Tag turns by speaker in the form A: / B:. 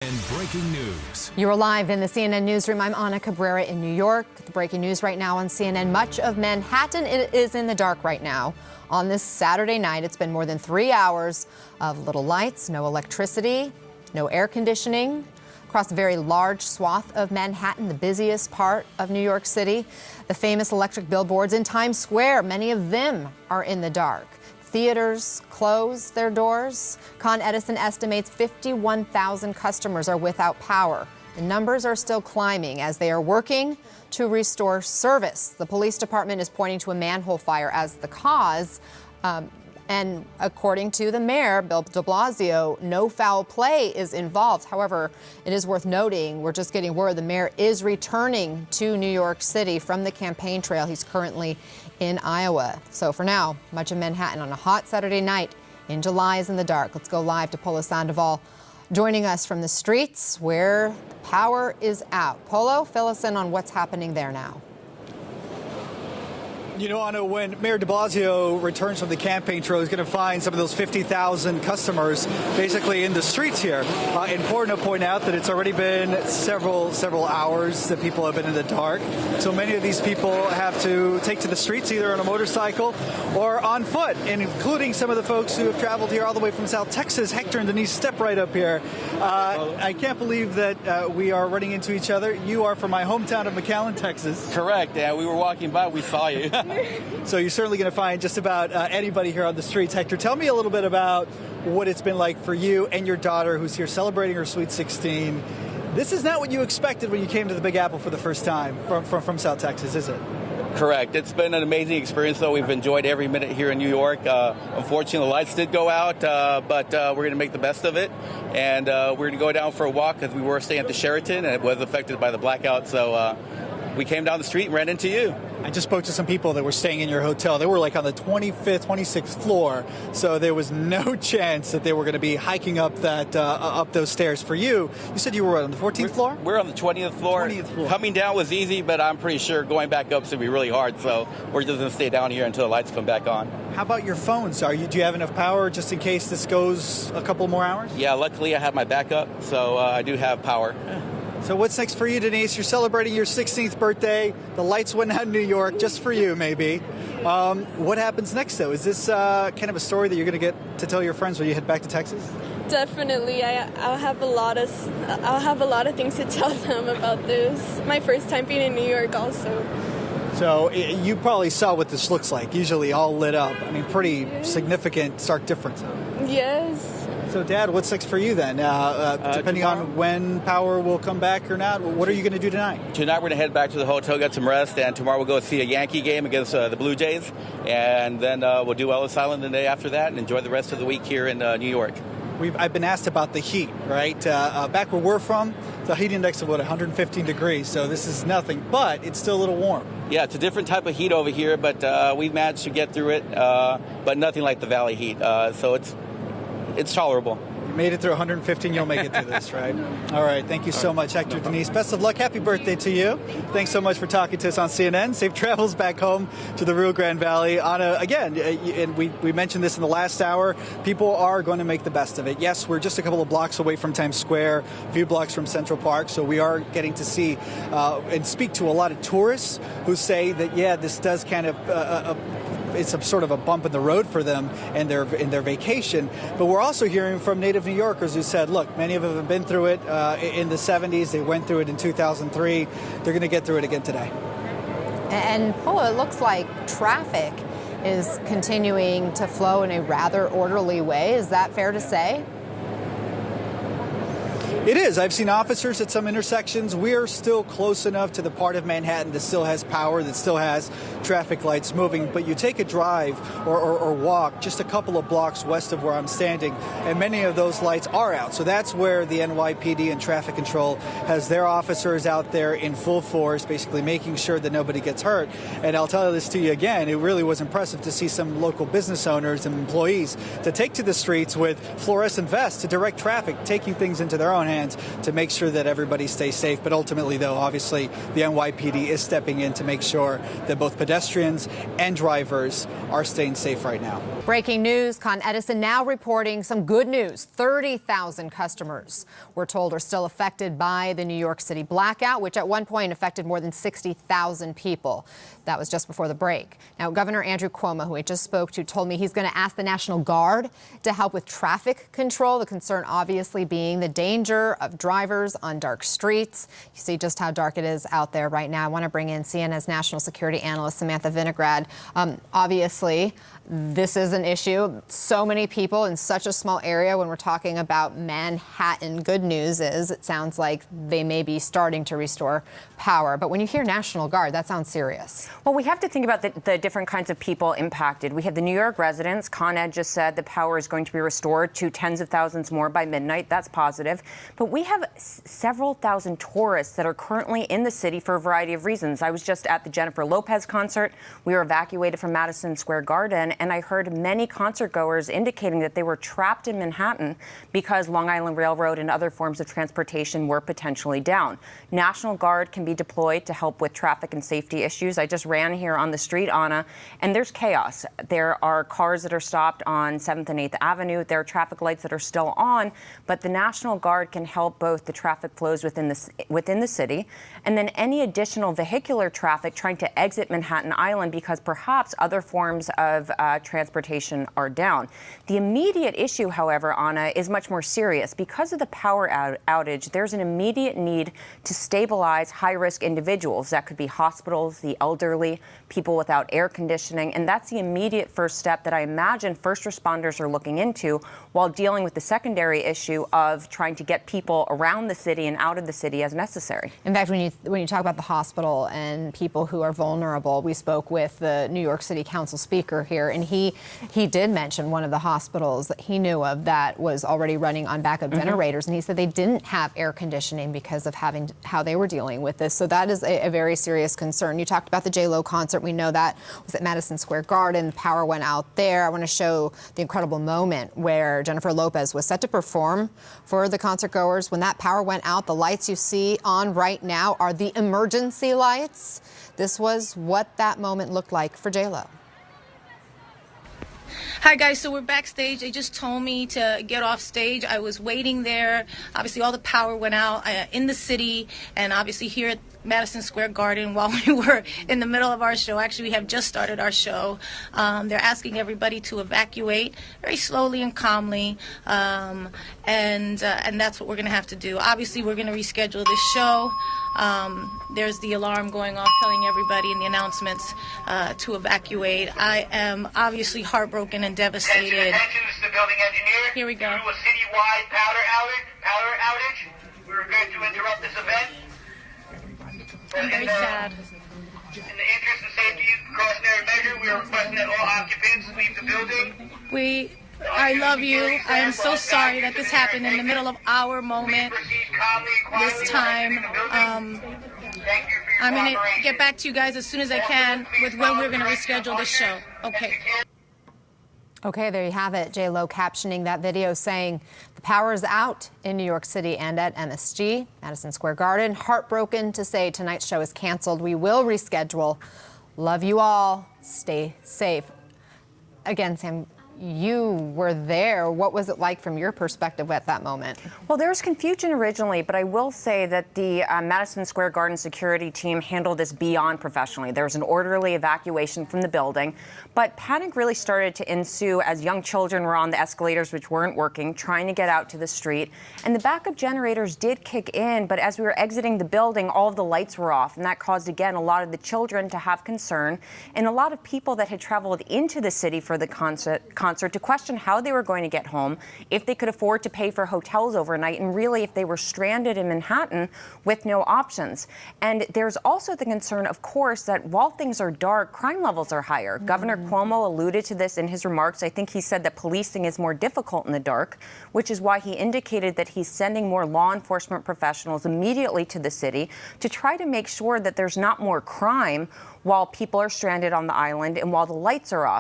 A: And breaking news.
B: You are live in the CNN newsroom. I'm Ana Cabrera in New York. The breaking news right now on CNN. Much of Manhattan is in the dark right now. On this Saturday night, it's been more than 3 hours of little lights, no electricity, no air conditioning. Across a very large swath of Manhattan, the busiest part of New York City. The famous electric billboards in Times Square, many of them are in the dark. Theaters close their doors. Con Edison estimates 51,000 customers are without power. The numbers are still climbing as they are working to restore service. The police department is pointing to a manhole fire as the cause. And according to the mayor, Bill de Blasio, no foul play is involved. However, it is worth noting, we're just getting word the mayor is returning to New York City from the campaign trail. He's currently in Iowa. So for now, much of Manhattan on a hot Saturday night in July is in the dark. Let's go live to Polo Sandoval joining us from the streets where the power is out. Polo, fill us in on what's happening there now.
C: You know, Anna, when Mayor de Blasio returns from the campaign trail, he's going to find some of those 50,000 customers basically in the streets here. Important to point out that it's already been several hours that people have been in the dark. So many of these people have to take to the streets either on a motorcycle or on foot, and including some of the folks who have traveled here all the way from South Texas. Hector and Denise, step right up here. I can't believe that we are running into each other. You are from my hometown of McAllen, Texas.
D: Correct. Yeah, we were walking by. We saw you.
C: So you're certainly going to find just about anybody here on the streets. Hector, tell me a little bit about what it's been like for you and your daughter who's here celebrating her Sweet 16. This is not what you expected when you came to the Big Apple for the first time from South Texas, is it?
D: Correct. It's been an amazing experience, though. We've enjoyed every minute here in New York. Unfortunately, the lights did go out, but we're going to make the best of it. And we're going to go down for a walk because we were staying at the Sheraton, and it was affected by the blackout. So we came down the street and ran into you.
C: I just spoke to some people that were staying in your hotel. They were like on the 25th, 26th floor, so there was no chance that they were going to be hiking up that up those stairs. For you, you said you were on the 14th floor?
D: We're on the 20th floor.
C: 20th floor.
D: Coming down was easy, but I'm pretty sure going back up is going to be really hard, so we're just going to stay down here until the lights come back on.
C: How about your phones? Do you have enough power just in case this goes a couple more hours?
D: Yeah, luckily I have my backup, so I do have power.
C: So what's next for you, Denise? You're celebrating your 16th birthday. The lights went out in New York just for you, maybe. What happens next, though? Is this kind of a story that you're going to get to tell your friends when you head back to Texas?
E: Definitely. I'll have a lot of things to tell them about this. My first time being in New York, also.
C: So you probably saw what this looks like. Usually all lit up. I mean, pretty significant, stark difference.
E: Yes.
C: So, Dad, what's next for you then? Depending on when power will come back or not, what are you going to do tonight?
D: Tonight we're going to head back to the hotel, get some rest, and tomorrow we'll go see a Yankee game against the Blue Jays, and then we'll do Ellis Island the day after that and enjoy the rest of the week here in New York.
C: I've been asked about the heat, right? Back where we're from, the heat index of 115 degrees, so this is nothing, but it's still a little warm.
D: Yeah, it's a different type of heat over here, but we've managed to get through it, but nothing like the Valley heat, so it's tolerable.
C: You made it through 115, you'll make it through this, right? All right, thank you so much, Hector. Denise, best of luck. Happy birthday to you. Thanks so much for talking to us on CNN. Safe travels back home to the Rio Grande Valley. Anna, again, and we mentioned this in the last hour, people are going to make the best of it. Yes, we're just a couple of blocks away from Times Square, a few blocks from Central Park, so we are getting to see and speak to a lot of tourists who say that, yeah, this does kind of it's a sort of a bump in the road for them and in their vacation. But we're also hearing from native New Yorkers who said, look, many of them have been through it in the 70s. They went through it in 2003. They're going to get through it again today.
B: And Paula, it looks like traffic is continuing to flow in a rather orderly way. Is that fair to say?
C: It is. I've seen officers at some intersections. We're still close enough to the part of Manhattan that still has power, that still has traffic lights moving. But you take a drive or walk just a couple of blocks west of where I'm standing, and many of those lights are out. So that's where the NYPD and traffic control has their officers out there in full force, basically making sure that nobody gets hurt. And I'll tell this to you again, it really was impressive to see some local business owners and employees to take to the streets with fluorescent vests to direct traffic, taking things into their own hands. plans to make sure that everybody stays safe. But ultimately, though, obviously, the NYPD is stepping in to make sure that both pedestrians and drivers are staying safe right now.
B: Breaking news, Con Edison now reporting some good news. 30,000 customers, we're told, are still affected by the New York City blackout, which at one point affected more than 60,000 people. That was just before the break. Now, Governor Andrew Cuomo, who I just spoke to, told me he's going to ask the National Guard to help with traffic control. The concern obviously being the danger of drivers on dark streets. You see just how dark it is out there right now. I want to bring in CNN's national security analyst, Samantha Vinograd. Obviously, this is an issue. So many people in such a small area when we're talking about Manhattan. Good news is it sounds like they may be starting to restore power. But when you hear National Guard, that sounds serious.
A: Well, we have to think about the different kinds of people impacted. We have the New York residents. Con Ed just said the power is going to be restored to tens of thousands more by midnight. That's positive. But we have several thousand tourists that are currently in the city for a variety of reasons. I was just at the Jennifer Lopez concert. We were evacuated from Madison Square Garden, and I heard many concert goers indicating that they were trapped in Manhattan because Long Island Railroad and other forms of transportation were potentially down. National Guard can be deployed to help with traffic and safety issues. I just ran here on the street, Anna, and there's chaos. There are cars that are stopped on 7th and 8th Avenue. There are traffic lights that are still on, but the National Guard can help both the traffic flows within the city and then any additional vehicular traffic trying to exit Manhattan Island because perhaps other forms of transportation are down. The immediate issue, however, Anna, is much more serious. Because of the power outage, there's an immediate need to stabilize high-risk individuals. That could be hospitals, the elderly, people without air conditioning, and that's the immediate first step that I imagine first responders are looking into while dealing with the secondary issue of trying to get people around the city and out of the city as necessary.
B: In fact, when you talk about the hospital and people who are vulnerable, we spoke with the New York City Council speaker here, and he did mention one of the hospitals that he knew of that was already running on backup generators, and he said they didn't have air conditioning because of how they were dealing with this. So that is a very serious concern. You talked about the J.Lo concert. We know that was at Madison Square Garden. Power went out there. I want to show the incredible moment where Jennifer Lopez was set to perform for the concert goers. When that power went out, the lights you see on right now are the emergency lights. This was what that moment looked like for J.Lo.
F: Hi guys, so we're backstage. They just told me to get off stage. I was waiting there. Obviously all the power went out in the city and obviously here at Madison Square Garden while we were in the middle of our show. Actually, we have just started our show. They're asking everybody to evacuate very slowly and calmly, and that's what we're going to have to do. Obviously, we're going to reschedule this show. There's the alarm going off telling everybody in the announcements to evacuate. I am obviously heartbroken and devastated.
G: Attention, this is the building engineer.
F: Here we go.
G: Due to a citywide power outage, we're going to interrupt this event.
F: I'm very sad.
G: In the interest of safety precautionary measure, we are requesting that all occupants leave the building.
F: I love you. I am so sorry that this happened in the middle of our moment. This time, I'm going to get back to you guys as soon as I can with when we're going to reschedule this show. Okay.
B: Okay, there you have it. J.Lo captioning that video saying the power is out in New York City and at MSG, Madison Square Garden. Heartbroken to say tonight's show is canceled. We will reschedule. Love you all. Stay safe. Again, Sam, you were there. What was it like from your perspective at that moment?
A: Well, there was confusion originally, but I will say that the Madison Square Garden security team handled this beyond professionally. There was an orderly evacuation from the building, but panic really started to ensue as young children were on the escalators, which weren't working, trying to get out to the street. And the backup generators did kick in, but as we were exiting the building, all of the lights were off, and that caused, again, a lot of the children to have concern, and a lot of people that had traveled into the city for the concert to question how they were going to get home, if they could afford to pay for hotels overnight, and really if they were stranded in Manhattan with no options. And there's also the concern, of course, that while things are dark, crime levels are higher. Governor Cuomo alluded to this in his remarks. I think he said that policing is more difficult in the dark, which is why he indicated that he's sending more law enforcement professionals immediately to the city to try to make sure that there's not more crime while people are stranded on the island and while the lights are off.